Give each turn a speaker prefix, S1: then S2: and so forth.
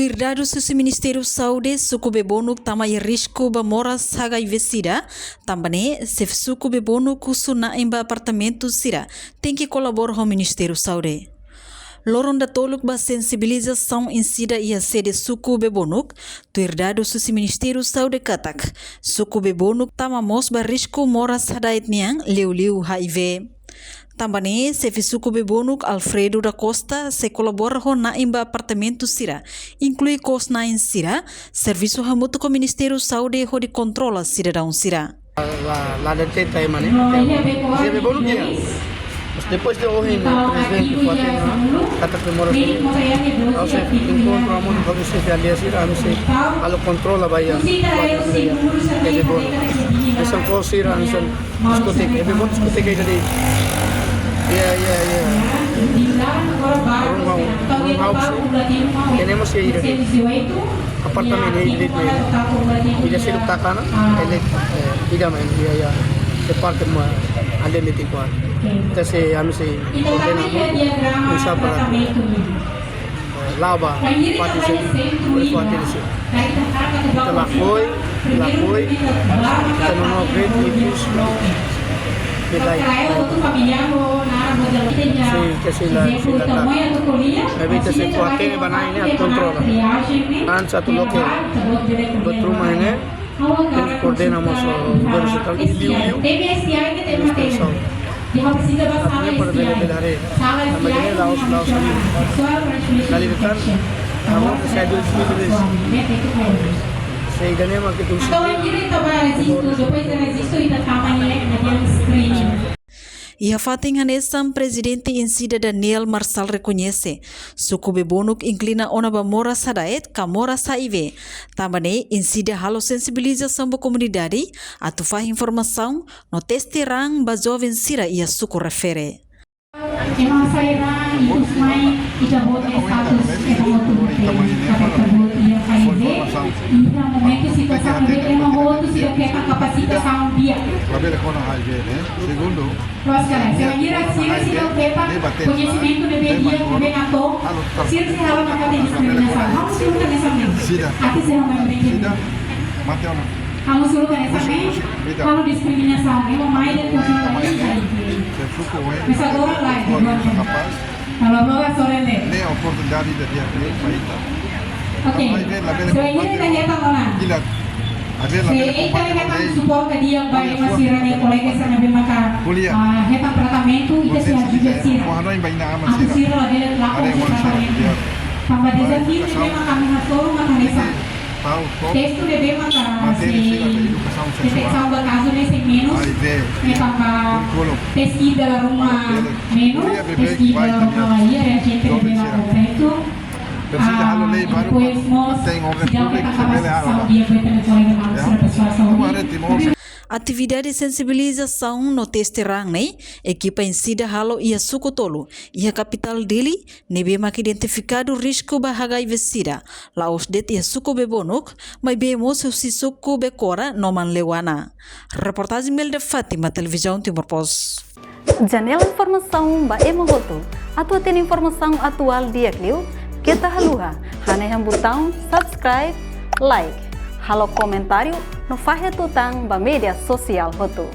S1: Tuirdado susu Ministério Saúde suku bebonuk tamai risco ba moras hagai vesida tambane sef suku bebonuk kusuna emba apartamento sira tem que colaborar com o Ministério Saúde. Lorong da toluk ba sensibilização insida ia sede suku bebonuk, tuirdado susu Ministério Saúde katak suku bebonuk tamamos ba risco moras hadait niang liu HIV. Também, se suku bebonuk Alfredo da Costa se colabora com na emba apartamento sira, inclui cos na em sira, serviço hamuto com o Ministério Saúde ho de controla cidadão sira.
S2: La detenta é mané, se bebonuk dia. Depois de hoje, presidente Fuatena, kata kemora sini, kalau saya encontro amo no kalau saya ali sira, amo saya kalau controla bahaya, que bebonuk. Essa coisa sira, amo saya diskotek, bebonuk diskotek jadi. Yeah. Room house. Tenemos que ir apartamento ini tidak siap takana, tidak main dia se parte mais ande meeting kuat. Terus kami se ordenamos usaha para lava parte se berkuat di sini. Kita lakoi, kita mau great issues. Evita se kuatin banai ini kontrol. An satu lokal betul mainnya coordenamos versatile liu. Artinya pada bela-belare. Namanya laos kali depan kamu saya dulu saya ganhei uma questão.
S1: E a fatinhanesam presidente insida Daniel Marçal reconhece suku bebonuk inclina ona ba mora sadaet ka mora saive. Também insida halo sensibilização ba comunidade atu faz informação no teste rang ba jovem sira ia suku refere.
S3: Emang saya itu semai tidak boleh status hingga momento situação emang outro se quer capacitação dia.
S4: Trabalha com a HIV, né? Segundo,
S3: Saya kira se não pepa conhecimento deveria vem à tona. Se se ela não tem discriminação, vamos lutar nessa mente. Aqui se não
S4: sida, matema.
S3: Vamos lutar nessa mente. Kalau diskriminação, eu mais de HIV. Mas agora lá, kalau mau sore le.
S4: Nem a oportunidade de dia
S3: Oke. Saya kira kita nyata mana?
S4: Gila.
S3: Kita lihat support tadi yang baik masih rani kolega sana bemaka. Hetan tratamento itu sih juga sih. Aku sih lah dia lakukan tratamento. Tambah desafio memang kami harus menganalisa. Texto deve matar detecção do caso nesse menos pesquisa da rumah menos pesquisa da rumah lain a gente deve matar itu depois nós tivemos a capacitação dia para ter colega mais pessoa saúde.
S1: Atividade de sensibilização no teste rang né? Equipa insida halo ia suku tolu, ia capital dele, nebe mak identificado risco ba HIV sida. Laos det ia suku bebonuk, mas bemos si suku bekora noman lewana. Reportagem Mel de Fátima, Televisão Timor Pos.
S5: Janela informação ba emogoto. Atua tem informação atual dia kliu, kita haluha, hane botão subscribe, like. Halo comentário no Farre Tutang ba media social hotu.